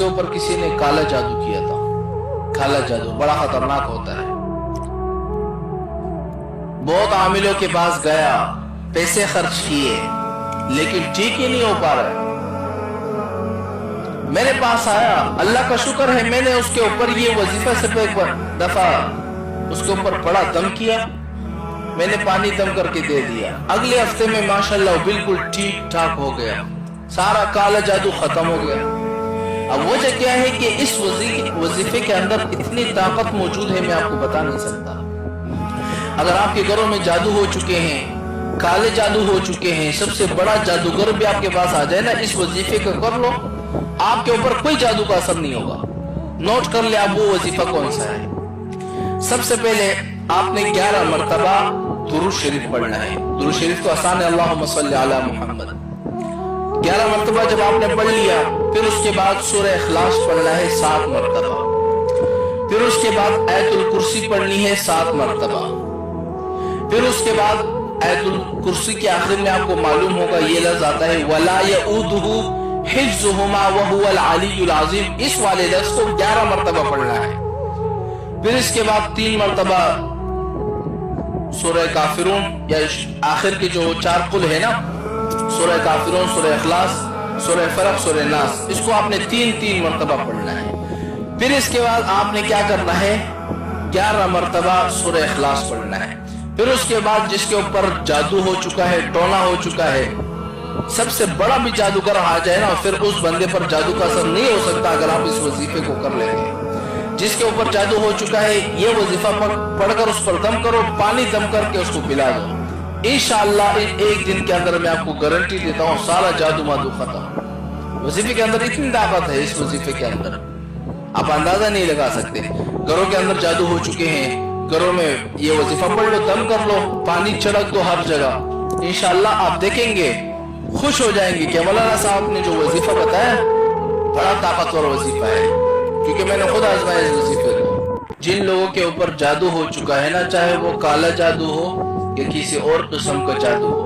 उसके ऊपर किसी ने काला जादू किया था। काला जादू बड़ा खतरनाक होता है। बहुत आमिलों के पास गया, पैसे खर्च किए, लेकिन ठीक ही नहीं हो पा रहा। मेरे पास आया, अल्लाह का शुक्र है मैंने उसके ऊपर ये वजीफा सिर्फ एक दफा उसके ऊपर पड़ा, दम किया, मैंने पानी दम करके दे दिया। अगले हफ्ते में माशाल्लाह बिल्कुल ठीक ठाक हो गया, सारा काला जादू खत्म हो गया। अब वजह क्या है कि इस वजीफे के अंदर इतनी ताकत मौजूद है, मैं आपको बता नहीं सकता। अगर आपके घरों में जादू हो चुके हैं, काले जादू हो चुके हैं, सबसे बड़ा जादूगर भी आपके पास आ जाए ना, इस वजीफे को कर लो, आपके ऊपर कोई जादू का असर नहीं होगा। नोट कर ले आप वो वजीफा कौन सा है। सबसे पहले आपने 11 मरतबा दुरूद शरीफ पढ़ना है। दुरूद शरीफ तो आसान है, अल्लाहुम्मा सल्ली अला मुहम्मद। 11 मरतबा जब आपने पढ़ लिया, फिर उसके बाद सूरह इखलास पढ़ना है 7 मरतबा, फिर उसके बाद आयतुल कुर्सी पढ़नी है 7 मरतबा, फिर उसके बाद आयतुल कुर्सी के आखिर में आपको मालूम होगा ये लफ्ज आता है वला यऊदुहु हिफ्ज़ुहुमा व हुवल अलीयुल अज़ीम। इस वाले लफ्ज को 11 मरतबा पढ़ना है। फिर इसके बाद 3 मरतबा सूरह काफिरून या आखिर के जो 4 कुल है ना, सूरह काफिरून, सूरह इखलास, सूरह फलक, सूरह नास, इसको आपने 3 मरतबा पढ़ना है। फिर इसके बाद आपने क्या करना है, 11 मरतबा सूरह इखलास पढ़ना है। फिर उसके बाद जिसके ऊपर जादू हो चुका है, टोना हो चुका है, सबसे बड़ा भी जादूगर आ जाए ना, फिर उस बंदे पर जादू का असर नहीं हो सकता अगर आप इस वजीफे को कर लेंगे। जिसके ऊपर जादू हो चुका है, ये वजीफा पढ़कर उस पर दम करो, पानी दम करके उसको पिला दो। इंशाअल्लाह एक दिन के अंदर मैं आपको गारंटी देता हूँ सारा जादू मादू खत्म। वजीफे के अंदर इतनी ताकत है, इस वजीफे के अंदर आप अंदाजा नहीं लगा सकते। घरों के अंदर जादू हो चुके हैं, घरों में ये वजीफा पढ़ लो, दम कर लो, पानी छिड़क दो हर जगह, इंशाअल्लाह आप देखेंगे, खुश हो जाएंगे कि मौलाना साहब ने जो वजीफा बताया बड़ा ताकतवर वजीफा है, क्योंकि मैंने खुद आजमाया इस वजीफे को। जिन लोगों के ऊपर जादू हो चुका है ना, चाहे वो काला जादू हो या किसी और किस्म का जादू हो,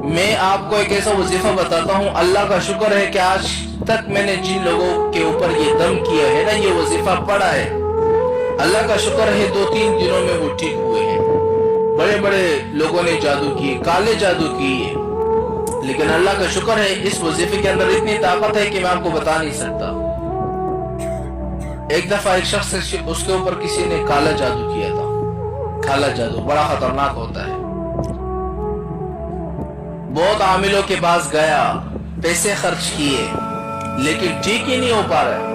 मैं आपको एक ऐसा वजीफा बताता हूँ, अल्लाह का शुक्र है कि आज तक मैंने जिन लोगों के ऊपर ये दम किया है ना, ये वजीफा पढ़ा है, अल्लाह का शुक्र है 2-3 दिनों में वो ठीक हुए हैं। बड़े बड़े लोगों ने जादू किए, काले जादू किए, लेकिन अल्लाह का शुक्र है इस वजीफे के अंदर इतनी ताकत है कि मैं आपको बता नहीं सकता। एक दफा एक शख्स, उसके ऊपर किसी ने काला जादू किया था। काला जादू बड़ा खतरनाक होता है। बहुत आमिलों के पास गया, पैसे खर्च किए, लेकिन ठीक ही नहीं हो पा रहा।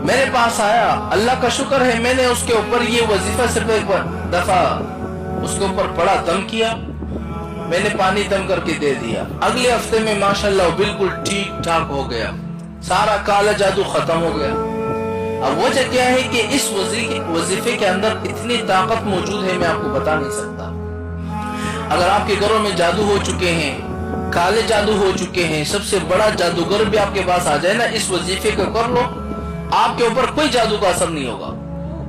मेरे पास आया, अल्लाह का शुक्र है मैंने उसके ऊपर ये वजीफा सिर्फ एक दफा उसके ऊपर पड़ा, दम किया, मैंने पानी दम करके दे दिया। अगले हफ्ते में माशाल्लाह बिल्कुल ठीक ठाक हो गया, सारा काला जादू खत्म हो गया। अब वजह क्या है कि इस वजीफे के अंदर इतनी ताकत मौजूद है, मैं आपको बता नहीं सकता। अगर आपके घरों में जादू हो चुके हैं, काले जादू हो चुके हैं, सबसे बड़ा जादूगर भी आपके पास आ जाए ना, इस वजीफे को कर लो, आपके ऊपर कोई जादू का असर नहीं होगा।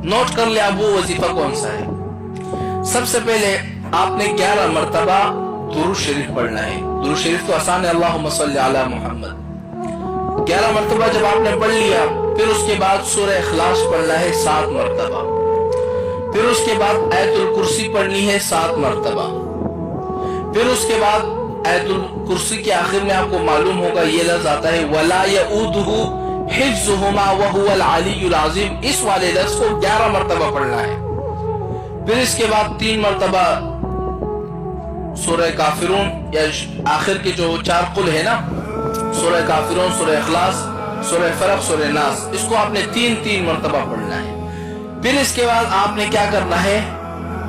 नोट कर ले आप वो वजीफा कौन सा है। सबसे पहले आपने 11 मरतबा दुरूद शरीफ पढ़ना है। दुरूद शरीफ तो आसान है, अल्लाहुम्मा सल्ली अला मुहम्मद। 11 मरतबा जब आपने पढ़ लिया, फिर उसके बाद सूरह इखलास पढ़ना है 7 मरतबा, फिर उसके बाद आयतुल कुर्सी पढ़नी है 7 मरतबा, फिर उसके बाद आयतुल कुर्सी के आखिर में आपको मालूम होगा ये लफ्ज आता है वला यऊदुहु हिफ्ज़ुहुमा व हुवल अलीयुल अज़ीम। इस वाले लफ्ज को 11 मरतबा पढ़ना है। फिर इसके बाद 3 मरतबा सूरह काफिरून या आखिर के जो 4 कुल है ना, सूरह काफिरून, सूरह इखलास, सूरह फलक, सूरह नास, इसको आपने 3 मरतबा पढ़ना है। फिर इसके बाद आपने क्या करना है,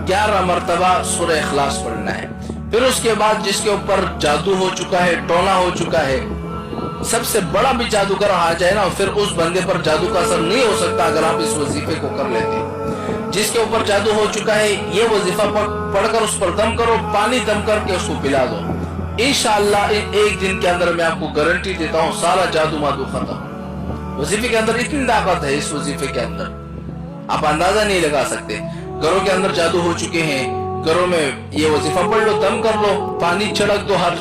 11 मरतबा सूरह इखलास पढ़ना है। फिर उसके बाद जिसके ऊपर जादू हो चुका है, टोना हो चुका है, सबसे बड़ा भी जादूगर आ जाए ना, फिर उस बंदे पर जादू का असर नहीं हो सकता अगर आप इस वजीफे को कर लेते। जिसके ऊपर जादू हो चुका है, ये वजीफा पढ़कर उस पर दम करो, पानी दम करके उसको पिला दो। इंशाअल्लाह एक दिन के अंदर मैं आपको गारंटी देता हूँ सारा जादू मादू खत्म। वजीफे के अंदर इतनी ताकत है, इस वजीफे के अंदर आप अंदाजा नहीं लगा सकते। घरों के अंदर जादू हो चुके हैं, घरों में ये वजीफा पढ़ लो, दम कर लो, पानी छिड़क दो हर